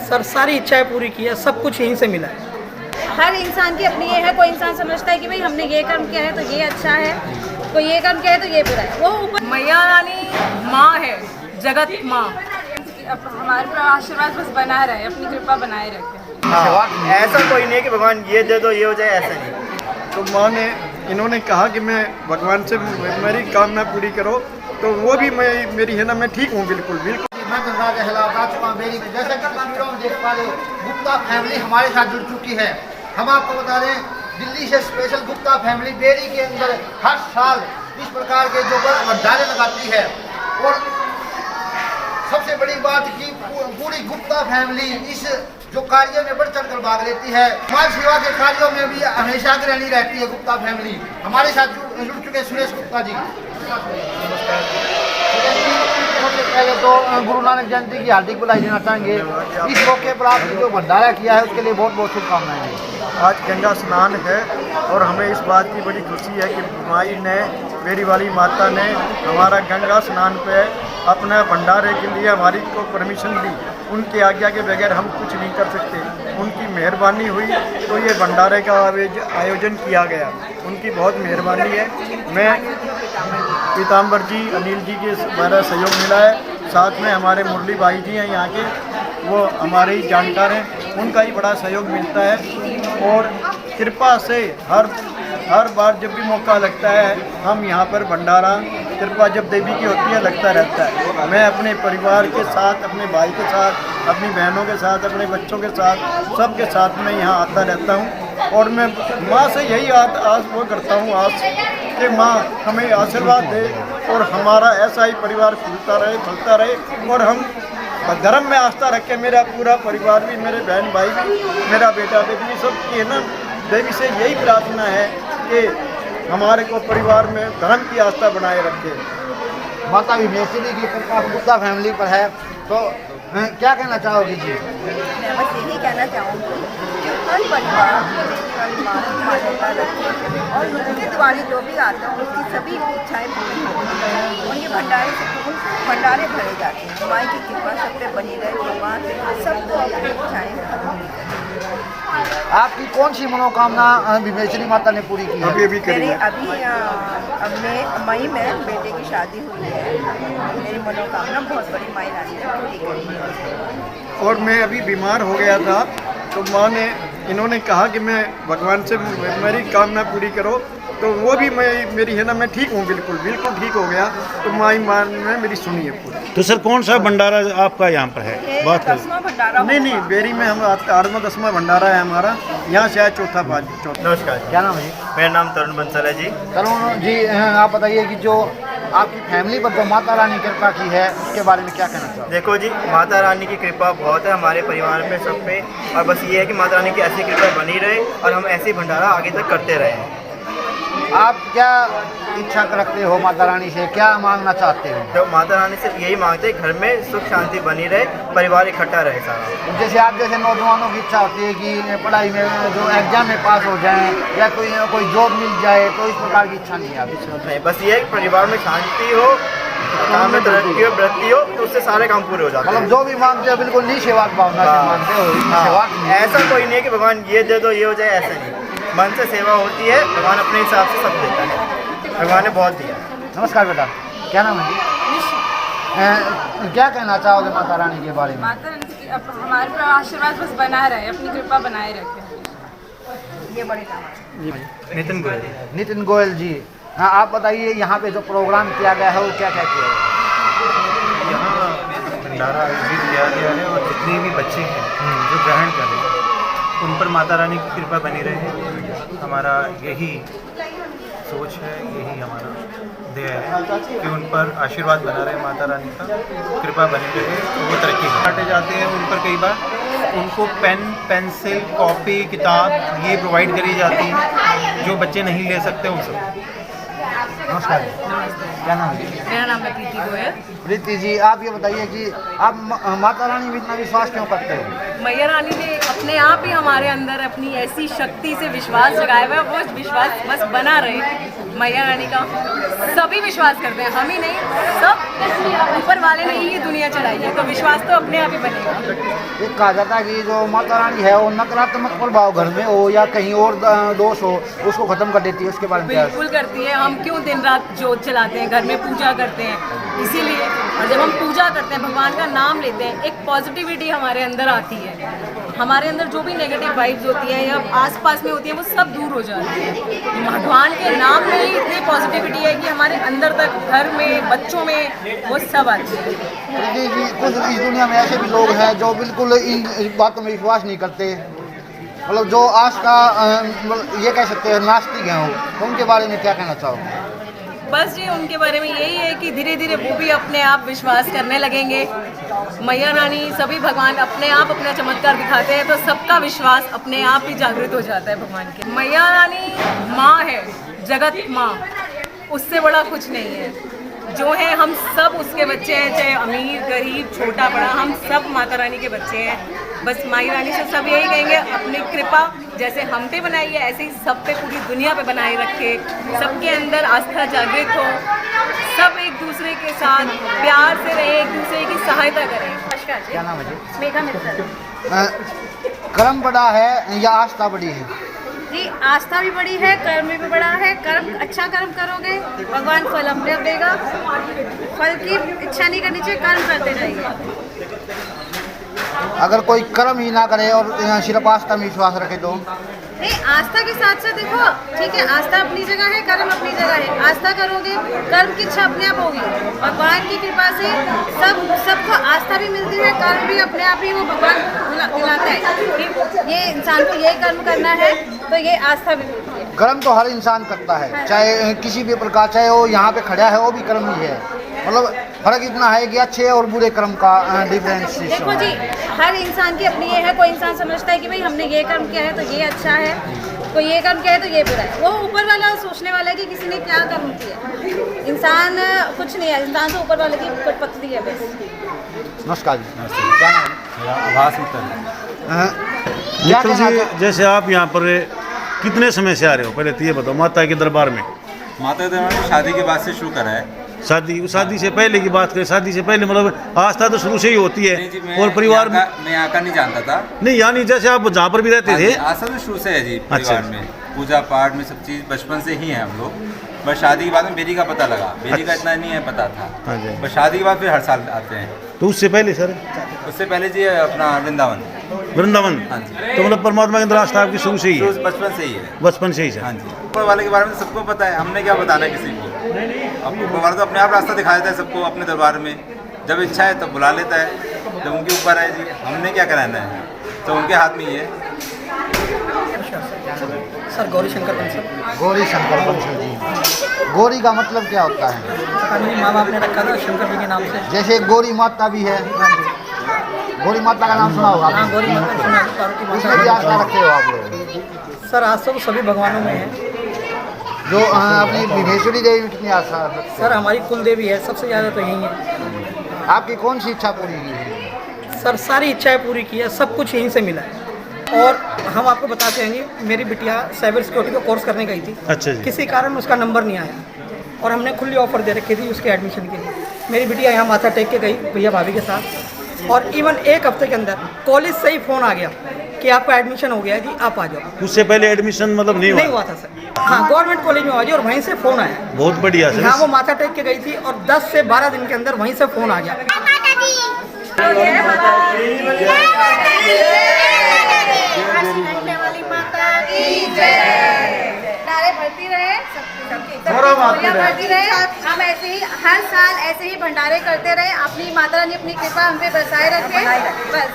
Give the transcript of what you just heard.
Sir सारी इच्छाएं पूरी की है, सब कुछ यहीं से मिला है। हर इंसान की अपनी ये है, कोई इंसान समझता है कि भाई हमने ये कर्म किया है तो ये अच्छा है, कोई ये कर्म किया है तो ये बुरा है। वो ऊपर मैया रानी माँ है, जगत माँ। हमारे पर आशीर्वाद बस बना रहे, अपनी कृपा बनाए रखे। हाँ, ऐसा कोई नहीं है कि भगवान ये दे दो ये हो जाए, ऐसा नहीं। तो माँ ने इन्होंने कहा कि मैं भगवान से मेरी कामना पूरी करो, तो वो भी मेरी है ना, मैं ठीक हूँ बिल्कुल बिल्कुल। मैं गंगा के खिलाफ आ चुका हूँ बेरी में, जैसा कि तस्वीरों में देख पा रहे हो गुप्ता फैमिली हमारे साथ जुड़ चुकी है। हम आपको बता दें दिल्ली से स्पेशल गुप्ता फैमिली बेरी के अंदर हर साल इस प्रकार के जो भंडारे लगाती है। और सबसे बड़ी बात की पूरी गुप्ता फैमिली इस जो कार्य में बढ़ चढ़ कर भाग लेती है। समाज सेवा के कार्यों में भी हमेशा अग्रणी रहती है गुप्ता फैमिली। हमारे साथ जुड़ चुके सुरेश गुप्ता जी। सबसे पहले तो गुरु नानक जयंती की हार्दिक बधाई देना चाहेंगे। इस मौके पर आपने जो भंडारा किया है उसके लिए बहुत बहुत शुभकामनाएं। आज गंगा स्नान है और हमें इस बात की बड़ी खुशी है कि माई ने, मेरी वाली माता ने हमारा गंगा स्नान पे अपना भंडारे के लिए हमारी को परमिशन दी। उनकी आज्ञा के बगैर हम कुछ नहीं कर सकते। उनकी मेहरबानी हुई तो ये भंडारे का आयोजन किया गया। उनकी बहुत मेहरबानी है। मैं पीताम्बर जी, अनिल जी के हमारा सहयोग मिला है। साथ में हमारे मुरली भाई जी हैं यहाँ के, वो हमारे ही जानकार हैं, उनका ही बड़ा सहयोग मिलता है। और कृपा से हर बार जब भी मौका लगता है हम यहाँ पर भंडारा, कृपा जब देवी की होती है लगता रहता है। मैं अपने परिवार के साथ, अपने भाई के साथ, अपनी बहनों के साथ, अपने बच्चों के साथ, सबके साथ में यहाँ आता रहता हूँ। और मैं माँ से यही आस वो करता हूँ आज कि माँ हमें आशीर्वाद दे और हमारा ऐसा ही परिवार फूलता रहे, फलता रहे। और हम धर्म में आस्था रखें। मेरा पूरा परिवार भी, मेरे बहन भाई भी, मेरा बेटा बेटी, सब की है ना, देवी से यही प्रार्थना है कि हमारे को परिवार में धर्म की आस्था बनाए रखे। माता विमेश्वरी की कृपा गुप्ता फैमिली पर है, तो क्या कहना चाहोगी जी? मैं बस यही कहना चाहूँगी कि हर परिवार वाली माँ की मान्यता रखे और उनके द्वारा जो भी आता है उसकी सभी इच्छाएँ पूरी होती हैं। उनके भंडारे भरे जाते हैं। माँ की कृपा सब पे बनी रहे, भगवान सबको अपनी इच्छाएँ पूरी करें। आपकी कौन सी मनोकामना विमेश्वरी माता ने पूरी की है? मेरे अभी मई में बेटे की शादी हुई है। मेरी मनोकामना बहुत बड़ी माई रानी ने पूरी करी है। और मैं अभी बीमार हो गया था, तो माँ ने, इन्होंने कहा कि मैं भगवान से मेरी कामना पूरी करो, तो वो भी मेरी है ना, मैं ठीक हूँ बिल्कुल बिल्कुल ठीक हो गया। तो माँ ने मेरी सुनी है पूरी। तो सर कौन सा भंडारा आपका यहाँ पर है? बात भंडारा नहीं, बेरी में हम 8वां 10वां भंडारा है हमारा। यहाँ से चौथा। नमस्कार, क्या नाम है जी? मेरा नाम तरुण बंसल है जी। तरुण जी, आप बताइए कि जो आपकी फैमिली पर जो माता रानी कृपा की है उसके बारे में क्या कहना चाहोगे? देखो जी, माता रानी की कृपा बहुत है हमारे परिवार पे, सब पे। और बस ये है कि माता रानी की ऐसी कृपा बनी रहे और हम ऐसे ही भंडारा आगे तक करते रहें। आप क्या इच्छा रखते हो माता रानी से, क्या मांगना चाहते हो? तो माता रानी से यही मांगते हैं घर में सुख शांति बनी रहे, परिवार इकट्ठा रहे सारा। जैसे आप जैसे नौजवानों की इच्छा होती है कि पढ़ाई में जो एग्जाम में पास हो जाएं या कोई जॉब मिल जाए, तो इस प्रकार की इच्छा नहीं है आपकी? नहीं, बस ये है कि परिवार में शांति हो, काम में तरक्की हो, वृद्धि हो, तो उससे सारे काम पूरे हो जाते हैं। मतलब जो भी मांगते हो बिल्कुल निःस्वार्थ भावना से मांगते हो। ऐसा कोई नहीं है कि भगवान ये दे दो ये हो जाए, ऐसा नहीं। मन से सेवा होती है, भगवान अपने हिसाब से सब देता है। भगवान ने बहुत दिया। नमस्कार बेटा, क्या नाम है जी? क्या कहना चाहोगे माता रानी के बारे में? माता रानी की हमारे पर आशीर्वाद बस बना रहे, अपनी कृपा बनाए रखे। ये बड़े काम। नितिन गोयल जी, हाँ, आप बताइए यहाँ पे जो प्रोग्राम किया गया है वो क्या क्या किया है? यहाँ भंडारा आयोजित किया गया है और जितने भी बच्चे हैं जो ग्रहण कर रहे हैं उन पर माता रानी की कृपा बनी रहे। हमारा यही सोच है, यही हमारा ध्येय है कि उन पर आशीर्वाद बना रहे, माता रानी का कृपा बनी रहे, तो वो तरक्की बांटे जाते हैं। उन पर कई बार उनको पेन, पेंसिल, कॉपी, किताब ये प्रोवाइड करी जाती है जो बच्चे नहीं ले सकते उन सब। नमस्कार, क्या नाम है? मेरा नाम है प्रीति गोयल। प्रीति जी, आप ये बताइए कि आप माता रानी में इतना विश्वास क्यों करते हो? मैया रानी ने अपनी अपने आप ही हमारे अंदर अपनी ऐसी शक्ति से विश्वास जगाया हुआ है, वो विश्वास बस बना रहे। मैया रानी का सभी विश्वास करते हैं, हम ही नहीं, सब ऊपर वाले ने ही ये दुनिया चलाई है, तो विश्वास तो अपने आप ही बनेगा। ये कहा जाता है कि जो माता रानी है वो नकारात्मक प्रभाव घर में हो या कहीं और दोष हो उसको खत्म कर देती है, उसके बारे में क्या है? बिल्कुल करती है। हम क्यों दिन रात जोत चलाते हैं, घर में पूजा करते हैं, इसीलिए। और जब हम पूजा करते हैं, भगवान का नाम लेते हैं, एक पॉजिटिविटी हमारे अंदर आती है। हमारे अंदर जो भी नेगेटिव वाइब्स होती हैं या आसपास में होती हैं, वो सब दूर हो जाती है। भगवान के नाम में ही इतनी पॉजिटिविटी है कि हमारे अंदर तक, घर में, बच्चों में, वो सब आती है। कुछ इस दुनिया में ऐसे भी लोग हैं जो बिल्कुल इन बातों में विश्वास नहीं करते, मतलब जो आज का ये कह सकते हैं नास्तिक हैं, तो उनके बारे में क्या कहना चाहोगे? बस जी, उनके बारे में यही है कि धीरे धीरे वो भी अपने आप विश्वास करने लगेंगे। मैया रानी, सभी भगवान अपने आप अपना चमत्कार दिखाते हैं, तो सबका विश्वास अपने आप ही जागृत हो जाता है भगवान के। मैया रानी माँ है, जगत माँ, उससे बड़ा कुछ नहीं है। जो है हम सब उसके बच्चे हैं, चाहे अमीर गरीब छोटा बड़ा, हम सब माता रानी के बच्चे हैं। बस माई रानी से सब यही कहेंगे, अपनी कृपा जैसे हम पे बनाई है ऐसे ही सब पे, पूरी दुनिया पे बनाए रखे, सबके अंदर आस्था जागृत हो, सब एक दूसरे के साथ प्यार से रहे, एक दूसरे की सहायता करें। क्या नाम है जी? मेघा मित्तल। कर्म बड़ा है या आस्था बड़ी है? जी, आस्था भी बड़ी है, कर्म भी बड़ा है। कर्म, अच्छा कर्म करोगे भगवान फल अपने आप देगा। फल की इच्छा नहीं करनी चाहिए, कर्म करते जाइए। अगर कोई कर्म ही ना करे और सिर्फ आस्था में विश्वास रखे तो? नहीं, आस्था के साथ साथ देखो, ठीक है, आस्था अपनी जगह है, कर्म अपनी जगह है। आस्था करोगे, कर्म की इच्छा अपने आप होगी। भगवान की कृपा से सबको आस्था भी मिलती है, कर्म भी अपने आप ही वो भगवान दिलाता है कि ये इंसान को ये कर्म करना है, तो ये आस्था भी मिलती है। कर्म तो हर इंसान करता है, चाहे किसी भी प्रकार, चाहे वो यहाँ पे खड़ा है वो भी कर्म ही है। मतलब फर्क इतना है कि अच्छे और बुरे कर्म का डिफरेंस। देखो जी, हर इंसान की अपनी ये है। कोई इंसान समझता है कि भाई हमने ये कर्म किया है तो ये अच्छा है, कोई ये कर्म किया है तो ये बुरा है। वो ऊपर वाला सोचने वाला है कि किसी ने क्या कर्म किया। इंसान कुछ नहीं है, इंसान से ऊपर वाले की पत्नी है बस। नमस्कार जी, क्या नाम है? आभास मित्तल। क्या मित्तल जी, जैसे आप यहाँ पर कितने समय से आ रहे हो, पहले तो ये बताओ। माता के दरबार में, माता के दरबार में शादी के बाद से शुरू करा है। शादी से पहले की बात करें, शादी से पहले मतलब आस्था तो शुरू से ही होती है। और परिवार में मैं यहाँ का नहीं जानता था। नहीं, यानी जैसे आप जहाँ पर भी रहते थे, आस्था तो शुरू से है जी परिवार में, पूजा पाठ में सब चीज़ बचपन से ही है हम लोग। बस शादी के बाद में बेरी का पता लगा, बेरी का इतना नहीं है पता था। बस शादी के बाद फिर हर साल आते हैं। तो उससे पहले सर? उससे पहले जी अपना वृंदावन। हाँ जी। तो मतलब परमात्मा के अंदर आस्था आपकी शुरू से ही है? बचपन से ही है। बचपन से ही सर? हाँ जी। ऊपर वाले के बारे में सबको पता है, हमने क्या बताना है किसी को। अब ऊपर वाला तो अपने आप रास्ता दिखा देता है सबको अपने दरबार में, जब इच्छा है तब बुला लेता है, जब उनके ऊपर है जी, हमने क्या कराना है, तो उनके हाथ में ही है। सर गौरी शंकर बंसल। गौरी शंकर बंसल जी, गौरी का मतलब क्या होता है? मेरी माँ बाप ने रखा था शंकर जी के नाम से। जैसे गौरी माता भी है, गौरी माता का नाम सुना होगा? हाँ, गौरी माता सुना है, पार्वती उसमें भी आस्था माता। रखते हो आप लोग? सर आस्था तो सभी भगवानों में है। जो अपनी विघ्नेश्वरी देवी में कितनी आस्था रखते हो? सर हमारी कुल देवी है, सबसे ज़्यादा तो यही है। आपकी कौन सी इच्छा पूरी की है? सर सारी इच्छाएं पूरी की है, सब कुछ यहीं से मिला है। और हम आपको बताते हैं जी, मेरी बिटिया साइबर सिक्योरिटी का कोर्स करने गई थी। अच्छा जी। किसी कारण उसका नंबर नहीं आया और हमने खुली ऑफर दे रखी थी उसके एडमिशन के लिए। मेरी बिटिया यहाँ माथा टेक के गई भैया भाभी के साथ, और इवन एक हफ्ते के अंदर कॉलेज से ही फ़ोन आ गया कि आपका एडमिशन हो गया है जी, आप आ जाओ। उससे पहले एडमिशन मतलब नहीं हुआ था सर। हाँ, गवर्नमेंट कॉलेज में हुआ जी, और वहीं से फ़ोन आया। बहुत बढ़िया सर। हाँ, वो माथा टेक के गई थी और 10 से 12 दिन के अंदर वहीं से फ़ोन आ गया। नारे भरती रहे, भरती रहे। हम ऐसे ही हर साल ऐसे ही भंडारे करते रहे। अपनी माता रानी अपनी कृपा हम पे बरसाए रखे बस।